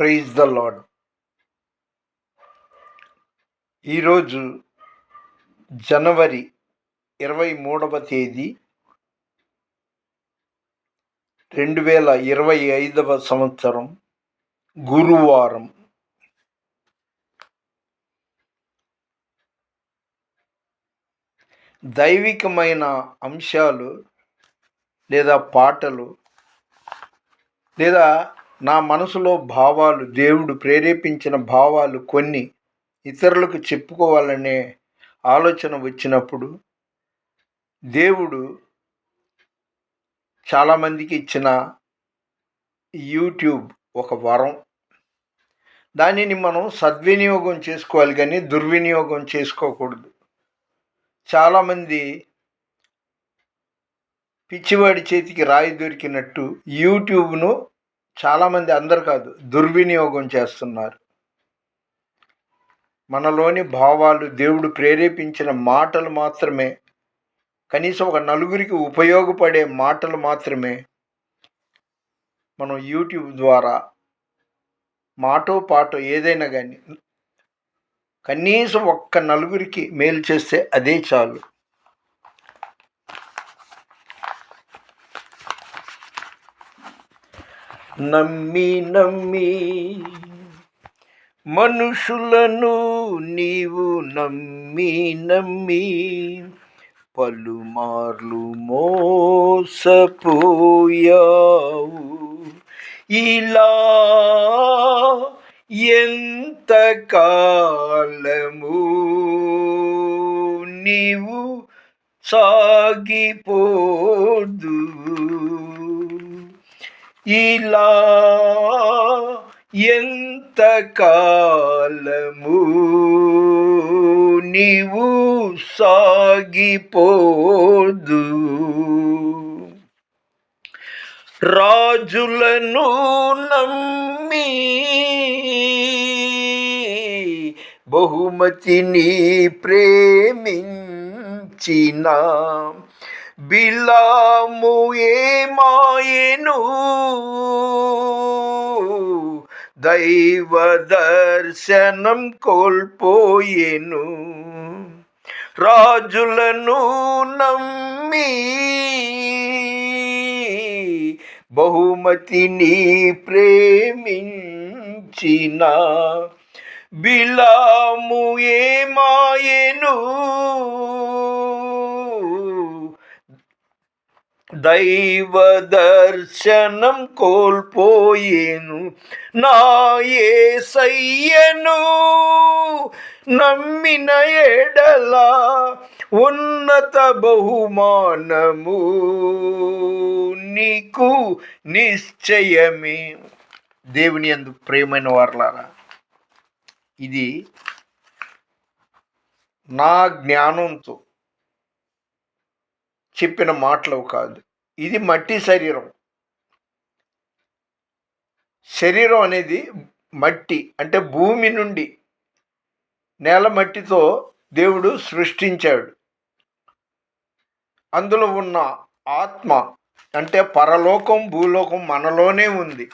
Praise the lord. ఈరోజు జనవరి 23వ తేదీ 2025 సంవత్సరం గురువారం. దైవికమైన అంశాలు లేదా పాటలు లేదా నా మనసులో భావాలు, దేవుడు ప్రేరేపించిన భావాలు కొన్ని ఇతరులకు చెప్పుకోవాలనే ఆలోచన వచ్చినప్పుడు దేవుడు చాలామందికి ఇచ్చిన యూట్యూబ్ ఒక వరం. దానిని మనం సద్వినియోగం చేసుకోవాలి కానీ దుర్వినియోగం చేసుకోకూడదు. చాలామంది పిచ్చివాడి చేతికి రాయి దొరికినట్టు యూట్యూబ్ను చాలామంది, అందరు కాదు, దుర్వినియోగం చేస్తున్నారు. మనలోని భావాలు, దేవుడు ప్రేరేపించిన మాటలు మాత్రమే, కనీసం ఒక నలుగురికి ఉపయోగపడే మాటలు మాత్రమే మనం యూట్యూబ్ ద్వారా మాటో పాటో ఏదైనా కానీ కనీసం ఒక్క నలుగురికి మేలు చేస్తే అదే చాలు. నమ్మి నమ్మి మనుషులను నీవు నమ్మి నమ్మి పలుమార్లు మోసపోయావు. ఇలా ఎంతకాలము నీవు సాగిపోదు. ఇలా ఎంతకాలము నీవు సాగిపోదు. రాజులను నమ్మి బహుమతిని ప్రేమించిన బిలాము ఏమాయెను, దైవ దర్శనం కోల్పోయెను. రాజులను నమ్మి బహుమతిని ప్రేమించిన బిలాము ఏమాయెను, దైవ దర్శనం కోల్పోయేను. నా యేసయ్యను నమ్మిన ఎడల ఉన్నత బహుమానము నీకు నిశ్చయమే. దేవుని యందు ప్రియమైన వారలారా, ఇది నా జ్ఞానంతో చెప్పిన మాటలు కాదు. ఇది మట్టి శరీరం. శరీరం అనేది మట్టి, అంటే భూమి నుండి నేల మట్టితో దేవుడు సృష్టించాడు. అందులో ఉన్న ఆత్మ అంటే పరలోకం, భూలోకం మనలోనే ఉంది.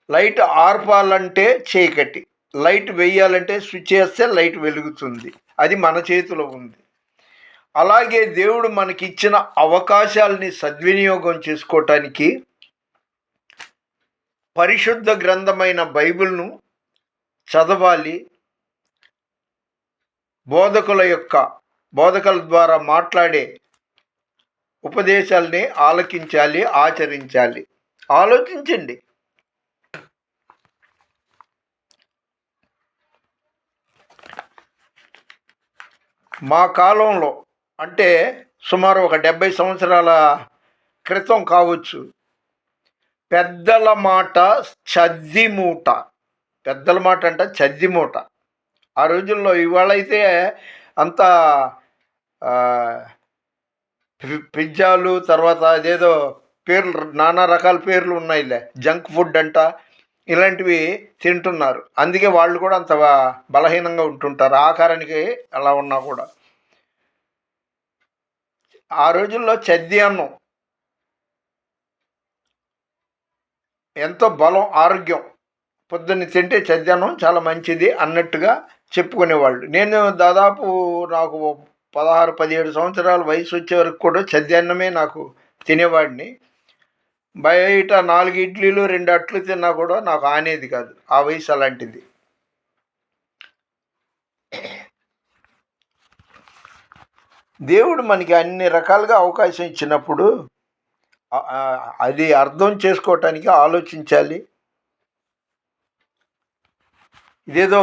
లైట్ ఆర్పాలంటే చీకటి, లైట్ వేయాలంటే స్విచ్ వేస్తే లైట్ వెలుగుతుంది. అది మన చేతిలో ఉంది. అలాగే దేవుడు మనకిచ్చిన అవకాశాలని సద్వినియోగం చేసుకోవటానికి పరిశుద్ధ గ్రంథమైన బైబిల్ను చదవాలి. బోధకుల ద్వారా మాట్లాడే ఉపదేశాలని ఆలకించాలి, ఆచరించాలి. ఆలోచించండి. మా కాలంలో అంటే సుమారు ఒక 70 సంవత్సరాల క్రితం కావచ్చు, పెద్దల మాట చద్ది మూట. పెద్దల మాట అంట చద్ది మూట. ఆ రోజుల్లో ఇవాళ అయితే అంతా పిజ్జాలు, తర్వాత అదేదో పేర్లు, నానా రకాల పేర్లు ఉన్నాయిలే, జంక్ ఫుడ్ అంట, ఇలాంటివి తింటున్నారు. అందుకే వాళ్ళు కూడా అంత బలహీనంగా ఉంటుంటారు, ఆకారానికి అలా ఉన్నా కూడా. ఆ రోజుల్లో చద్ది అన్నం ఎంతో బలం, ఆరోగ్యం. పొద్దున్న తింటే చద్దన్నం చాలా మంచిది అన్నట్టుగా చెప్పుకునేవాళ్ళు. నేను దాదాపు నాకు 16, 17 సంవత్సరాల వయసు వచ్చే వరకు కూడా చద్దన్నమే నాకు తినేవాడిని. బయట 4 ఇడ్లీలు, 2 అట్లు తిన్నా కూడా నాకు ఆనేది కాదు. ఆ వయసు అలాంటిది. దేవుడు మనకి అన్ని రకాలుగా అవకాశం ఇచ్చినప్పుడు అది అర్థం చేసుకోవటానికి ఆలోచించాలి. ఇదేదో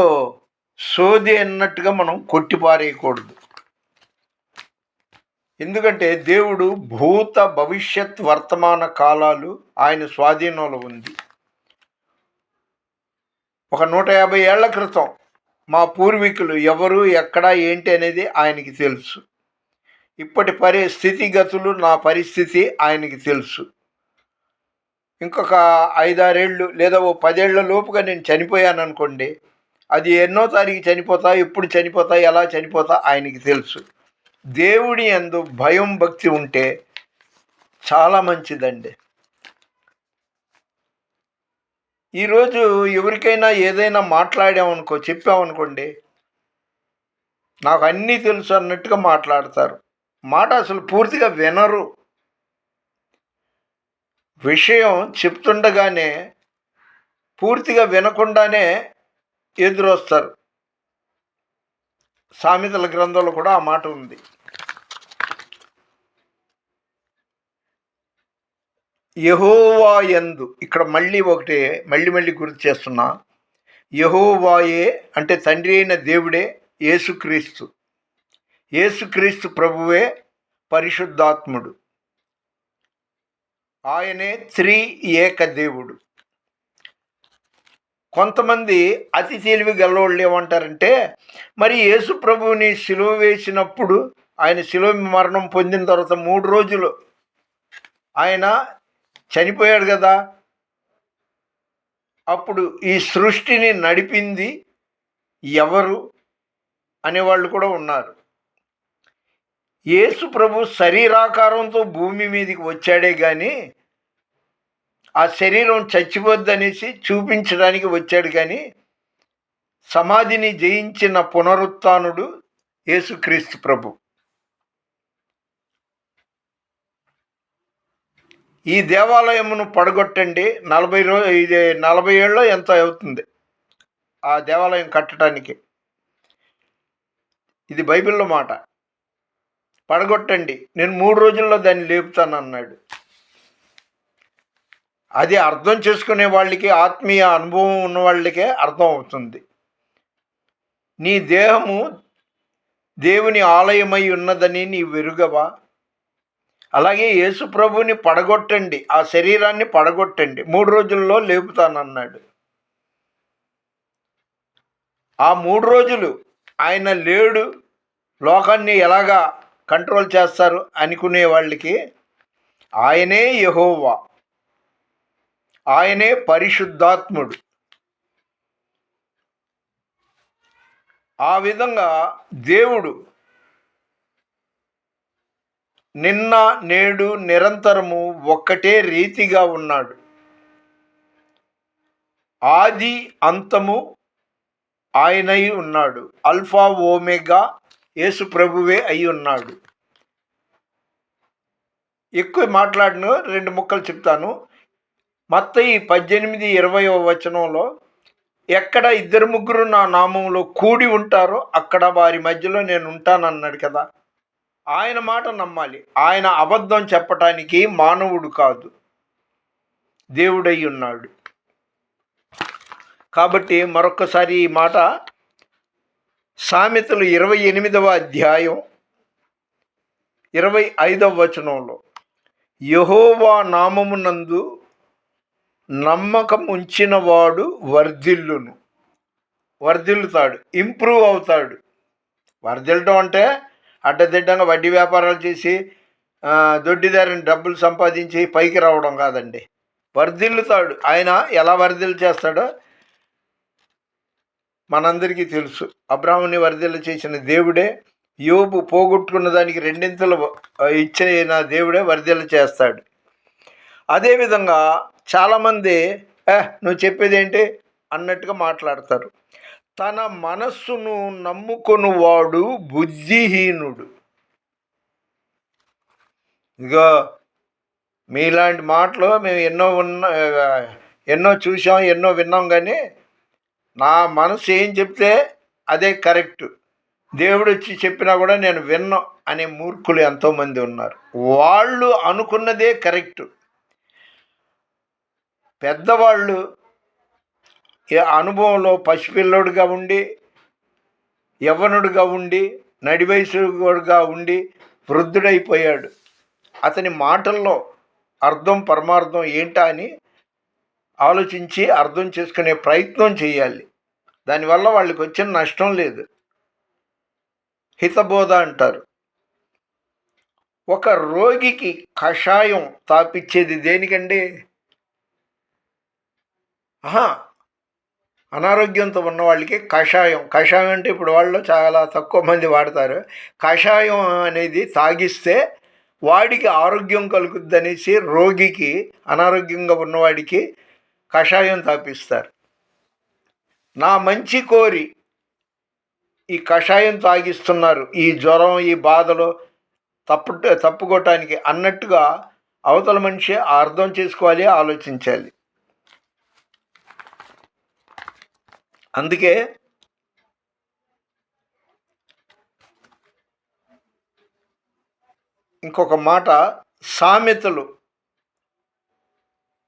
సోది అన్నట్టుగా మనం కొట్టిపారేయకూడదు. ఎందుకంటే దేవుడు భూత, భవిష్యత్, వర్తమాన కాలాలు ఆయన స్వాధీనంలో ఉంది. ఒక 150 ఏళ్ల క్రితం మా పూర్వీకులు ఎవరు, ఎక్కడ, ఏంటి అనేది ఆయనకి తెలుసు. ఇప్పటి స్థితిగతులు, నా పరిస్థితి ఆయనకి తెలుసు. ఇంకొక 5-6 ఏళ్ళు లేదా ఓ 10 ఏళ్ల లోపుగా నేను చనిపోయాను అనుకోండి, అది ఎన్నో తారీఖు చనిపోతా, ఎప్పుడు చనిపోతా, ఎలా చనిపోతా ఆయనకి తెలుసు. దేవుడి యందు భయం, భక్తి ఉంటే చాలా మంచిదండి. ఈరోజు ఎవరికైనా ఏదైనా మాట్లాడామనుకో, చెప్పామనుకోండి, నాకు అన్నీ తెలుసు అన్నట్టుగా మాట్లాడతారు. మాట అసలు పూర్తిగా వినరు. విషయం చెప్తుండగానే పూర్తిగా వినకుండానే ఎదురొస్తారు. సామెతల గ్రంథంలో కూడా ఆ మాట ఉంది. యెహోవా యందు, ఇక్కడ మళ్ళీ గుర్తు చేస్తున్నా, యెహోవాయే అంటే తండ్రి అయిన దేవుడే యేసుక్రీస్తు. యేసుక్రీస్తు ప్రభువే పరిశుద్ధాత్ముడు. ఆయనే ఏక దేవుడు. కొంతమంది అతి తెలివి గలవాళ్ళు ఏమంటారంటే, మరి యేసు ప్రభువుని సిలువ వేసినప్పుడు, ఆయన సిలువ మరణం పొందిన తర్వాత 3 రోజులు ఆయన చనిపోయాడు కదా, అప్పుడు ఈ సృష్టిని నడిపింది ఎవరు అనేవాళ్ళు కూడా ఉన్నారు. యేసు ప్రభు శరీరాకారంతో భూమి మీదకి వచ్చాడే కానీ ఆ శరీరం చచ్చిపోద్దనేసి చూపించడానికి వచ్చాడు. కానీ సమాధిని జయించిన పునరుత్థానుడు యేసుక్రీస్తు ప్రభు. ఈ దేవాలయమును పడగొట్టండి, 40 ఏళ్ళలో ఎంత అవుతుంది ఆ దేవాలయం కట్టడానికి. ఇది బైబిల్లో మాట. పడగొట్టండి, నేను 3 రోజుల్లో దాన్ని లేపుతాను అన్నాడు. అది అర్థం చేసుకునే వాళ్ళకి, ఆత్మీయ అనుభవం ఉన్న వాళ్ళకే అర్థం అవుతుంది. నీ దేహము దేవుని ఆలయమై ఉన్నదని నీ వెరుగవా? అలాగే యేసు ప్రభుని పడగొట్టండి, ఆ శరీరాన్ని పడగొట్టండి, 3 రోజుల్లో లేపుతానన్నాడు. ఆ 3 రోజులు ఆయన లేడు, లోకాన్ని ఎలాగా కంట్రోల్ చేస్తారు అనుకునే వాళ్ళకి ఆయనే యెహోవా, ఆయనే పరిశుద్ధాత్ముడు. ఆ విధంగా దేవుడు నిన్న, నేడు, నిరంతరము ఒక్కటే రీతిగా ఉన్నాడు. ఆది అంతము ఆయనై ఉన్నాడు. అల్ఫా ఓమెగా యేసు ప్రభువే అయి ఉన్నాడు. ఎక్కువ మాట్లాడను, 2 ముక్కలు చెప్తాను. మత్తయి 18:20 వచనంలో, ఎక్కడ 2-3 నా నామంలో కూడి ఉంటారో అక్కడ వారి మధ్యలో నేను ఉంటానన్నాడు కదా. ఆయన మాట నమ్మాలి. ఆయన అబద్ధం చెప్పటానికి మానవుడు కాదు, దేవుడై ఉన్నాడు. కాబట్టి మరొక్కసారి ఈ మాట సామెతలు 28వ అధ్యాయం 25వ వచనంలో, యెహోవా నామమునందు నమ్మకం ఉంచిన వాడు వర్ధిల్లుతాడు, ఇంప్రూవ్ అవుతాడు. వర్ధిల్లటం అంటే అడ్డదిడ్డంగా వడ్డీ వ్యాపారాలు చేసి దొడ్డిదారిని డబ్బులు సంపాదించి పైకి రావడం కాదండి. వర్ధిల్లుతాడు. ఆయన ఎలా వర్ధిల్లు చేస్తాడో మనందరికీ తెలుసు. అబ్రాహాముని వర్ధిల్లు చేసిన దేవుడే, యోబు పోగొట్టుకున్న దానికి 2 ఇచ్చిన దేవుడే వర్ధిల్లు చేస్తాడు. అదేవిధంగా చాలామంది నువ్వు చెప్పేదేంటి అన్నట్టుగా మాట్లాడతారు. తన మనస్సును నమ్ముకొనువాడు బుద్ధిహీనుడు. ఇగో మీలాంటి మాటలు మేము ఎన్నో చూసాం, ఎన్నో విన్నాం. కానీ నా మనసు ఏం చెప్తే అదే కరెక్ట్, దేవుడు వచ్చి చెప్పినా కూడా నేను విన్నా అనే మూర్ఖులు ఎంతోమంది ఉన్నారు. వాళ్ళు అనుకున్నదే కరెక్టు. పెద్దవాళ్ళు అనుభవంలో పసిపిల్లోడుగా ఉండి, యవ్వనుడిగా ఉండి, నడివయసుగా ఉండి వృద్ధుడైపోయాడు. అతని మాటల్లో అర్థం పరమార్థం ఏంటా అని ఆలోచించి అర్థం చేసుకునే ప్రయత్నం చేయాలి. దానివల్ల వాళ్ళకి వచ్చిన నష్టం లేదు. హితబోధ అంటారు. ఒక రోగికి కషాయం తాపిచ్చేది దేనికండి? అనారోగ్యంతో ఉన్న వాళ్ళకి కషాయం అంటే ఇప్పుడు వాళ్ళు చాలా తక్కువ మంది వాడతారు. కషాయం అనేది తాగిస్తే వాడికి ఆరోగ్యం కలుగుద్ది అనేసి రోగికి, అనారోగ్యంగా ఉన్నవాడికి కషాయం తాపిస్తారు. నా మంచి కోరి ఈ కషాయం తాగిస్తున్నారు ఈ జ్వరం, ఈ బాధలో తప్పుకోవటానికి అన్నట్టుగా అవతల మనిషి అర్థం చేసుకోవాలి, ఆలోచించాలి. అందుకే ఇంకొక మాట, సామెతలు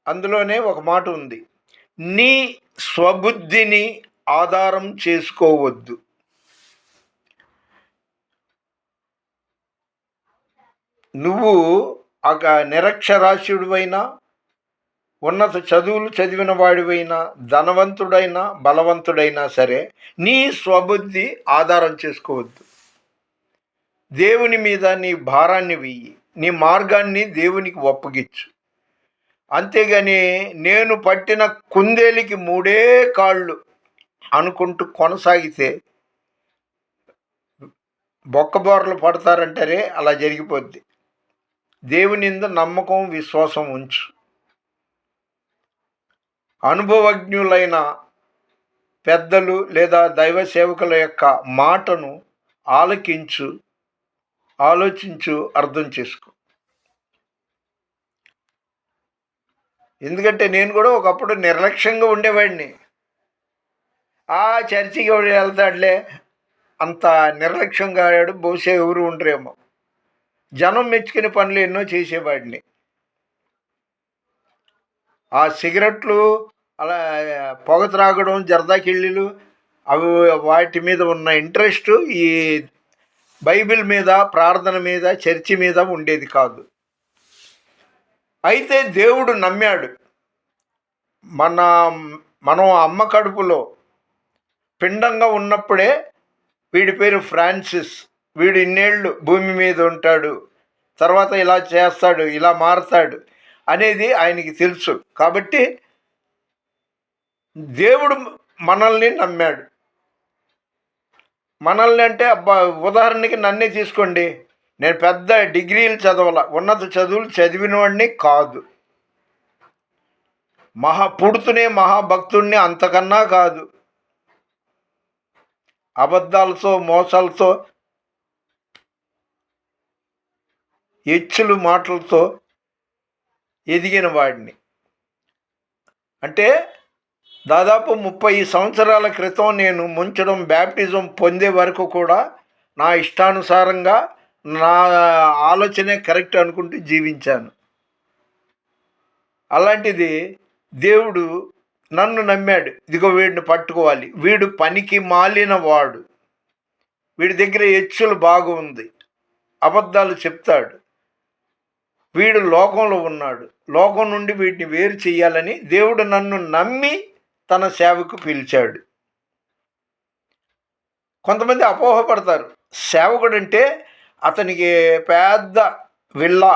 అందులోనే ఒక మాట ఉంది, నీ స్వబుద్ధిని ఆధారం చేసుకోవద్దు. నువ్వు ఒక నిరక్షరాస్యుడివైనా, ఉన్నత చదువులు చదివిన వాడివైనా, ధనవంతుడైనా బలవంతుడైనా సరే నీ స్వబుద్ధి ఆధారం చేసుకోవద్దు. దేవుని మీద నీ భారాన్ని వెయ్యి, నీ మార్గాన్ని దేవునికి ఒప్పగించు. అంతేగాని నేను పట్టిన కుందేలికి 3 కాళ్ళు అనుకుంటూ కొనసాగితే బొక్కబోర్లు పడతారంటారే, అలా జరిగిపోద్ది. దేవుని యందు నమ్మకం, విశ్వాసం ఉంచు. అనుభవజ్ఞులైన పెద్దలు లేదా దైవ సేవకుల యొక్క మాటను ఆలకించు, ఆలోచించు, అర్థం చేసుకో. ఎందుకంటే నేను కూడా ఒకప్పుడు నిర్లక్ష్యంగా ఉండేవాడిని. చర్చికి వెళ్తాడులే, అంత నిర్లక్ష్యంగా ఆడాడు, బహుశా ఎవరు ఉండరేమో. జనం మెచ్చుకునే పనులు ఎన్నో చేసేవాడిని. ఆ సిగరెట్లు, అలా పొగ త్రాగడం, జర్దాకిళ్ళీలు, అవి వాటి మీద ఉన్న ఇంట్రెస్ట్ ఈ బైబిల్ మీద, ప్రార్థన మీద, చర్చి మీద ఉండేది కాదు. అయితే దేవుడు నమ్మాడు. మనం అమ్మ కడుపులో పిండంగా ఉన్నప్పుడే వీడి పేరు ఫ్రాన్సిస్, వీడు ఇన్నేళ్ళు భూమి మీద ఉంటాడు, తర్వాత ఇలా చేస్తాడు, ఇలా మారుతాడు అనేది ఆయనకి తెలుసు. కాబట్టి దేవుడు మనల్ని నమ్మాడు. మనల్ని అంటే ఉదాహరణకి నన్నే తీసుకోండి. నేను పెద్ద డిగ్రీలు చదవాల, ఉన్నత చదువులు చదివిన వాడిని కాదు. పుడుతూనే మహాభక్తుడిని, అంతకన్నా కాదు. అబద్ధాలతో, మోసాలతో, హెచ్చులు మాటలతో ఎదిగిన వాడిని. అంటే దాదాపు 30 సంవత్సరాల క్రితం నేను ముంచడం, బ్యాప్టిజం పొందే వరకు కూడా నా ఇష్టానుసారంగా, నా ఆలోచనే కరెక్ట్ అనుకుంటూ జీవించాను. అలాంటిది దేవుడు నన్ను నమ్మాడు. ఇదిగో వీడిని పట్టుకోవాలి, వీడు పనికి మాలిన వాడు, వీడి దగ్గర హెచ్చులు బాగుంది, అబద్ధాలు చెప్తాడు, వీడు లోకంలో ఉన్నాడు, లోకం నుండి వీటిని వేరు చేయాలని దేవుడు నన్ను నమ్మి తన సేవకు పిలిచాడు. కొంతమంది అపోహపడతారు, సేవకుడు అంటే అతనికి పెద్ద విల్లా,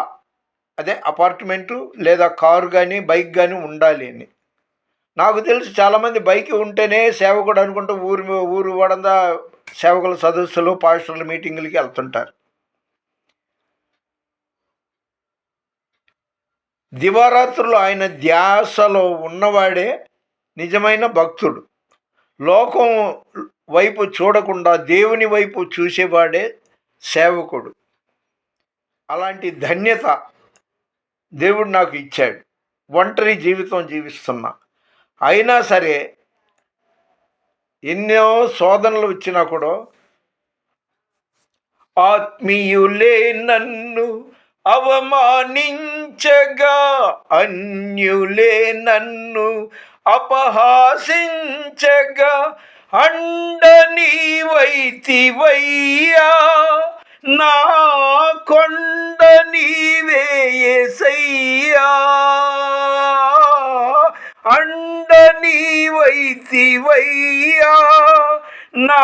అదే అపార్ట్మెంటు లేదా కారు కానీ బైక్ కానీ ఉండాలి అని. నాకు తెలిసి చాలామంది బైక్ ఉంటేనే సేవకుడు అనుకుంటూ ఊరు వాడంతా సేవకుల సదస్సులు, పాస్టర్ల మీటింగులకి వెళ్తుంటారు. దివారాత్రులు ఆయన ధ్యాసలో ఉన్నవాడే నిజమైన భక్తుడు. లోకం వైపు చూడకుండా దేవుని వైపు చూసేవాడే సేవకుడు. అలాంటి ధన్యత దేవుడు నాకు ఇచ్చాడు. ఒంటరి జీవితం జీవిస్తున్నా, అయినా సరే ఎన్నో శోధనలు వచ్చినా కూడా ఆత్మీయులే నన్ను అవమానించగా, అన్యులే నన్ను అపహాసించగా, అండ నీవైతివయ్యా, నా కొండ నీవే యేసయ్యా, అండ నీవైతివయ్యా, నా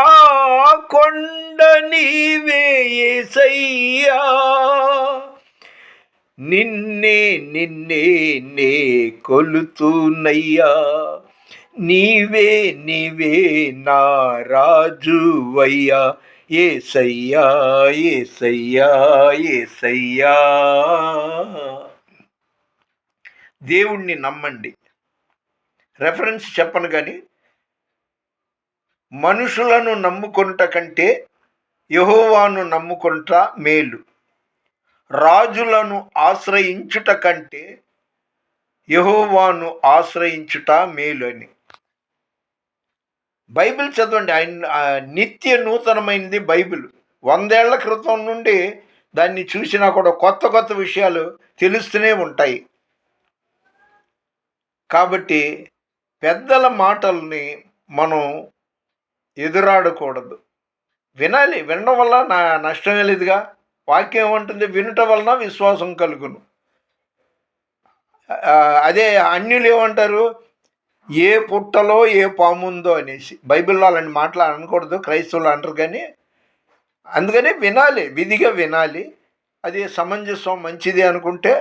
కొండ నీవే యేసయ్యా, నిన్నే నిన్నే నే కొలుతున్నయ్యా, నీవే నీవే నా రాజువయ్యా, యేసయ్యా యేసయ్యా యేసయ్యా. దేవుణ్ణి నమ్మండి. రెఫరెన్స్ చెప్పను కానీ, మనుషులను నమ్ముకొనుట కంటే యెహోవాను నమ్ముకొనుట మేలు. రాజులను ఆశ్రయించుట కంటే యెహోవాను ఆశ్రయించుట మేలు అని. బైబిల్ చదవండి. ఆయన నిత్య నూతనమైనది బైబిల్. 100 ఏళ్ల క్రితం నుండి దాన్ని చూసినా కూడా కొత్త కొత్త విషయాలు తెలుస్తూనే ఉంటాయి. కాబట్టి పెద్దల మాటల్ని మనం ఎదురాడకూడదు. వినాలి. వినడం వల్ల నష్టం లేదుగా. వాక్యం ఏమంటుంది? వినుట వలన విశ్వాసం కలుగును. అదే అన్యులు ఏమంటారు? ఏ పుట్టలో ఏ పాము ఉందో అనేసి. బైబిల్లో అలాంటి మాటలు అనకూడదు, క్రైస్తవులు అంటారు. కానీ అందుకని వినాలి, విధిగా వినాలి. అది సమంజసం, మంచిది అనుకుంటే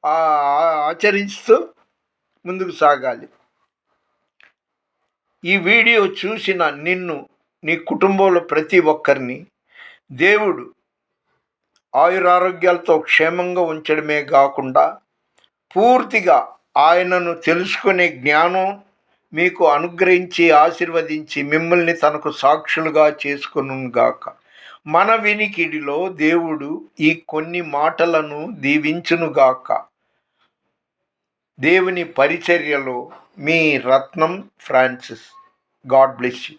ఆచరిస్తూ ముందుకు సాగాలి. ఈ వీడియో చూసిన నిన్ను, నీ కుటుంబంలో ప్రతి ఒక్కరిని దేవుడు ఆయురారోగ్యాలతో క్షేమంగా ఉంచడమే కాకుండా పూర్తిగా ఆయనను తెలుసుకునే జ్ఞానం మీకు అనుగ్రహించి ఆశీర్వదించి మిమ్మల్ని తనకు సాక్షులుగా చేసుకొనుగాక. మన వినికిడిలో దేవుడు ఈ కొన్ని మాటలను దీవించునుగాక. దేవుని పరిచర్యలో మీ రత్నం ఫ్రాన్సిస్. God bless you.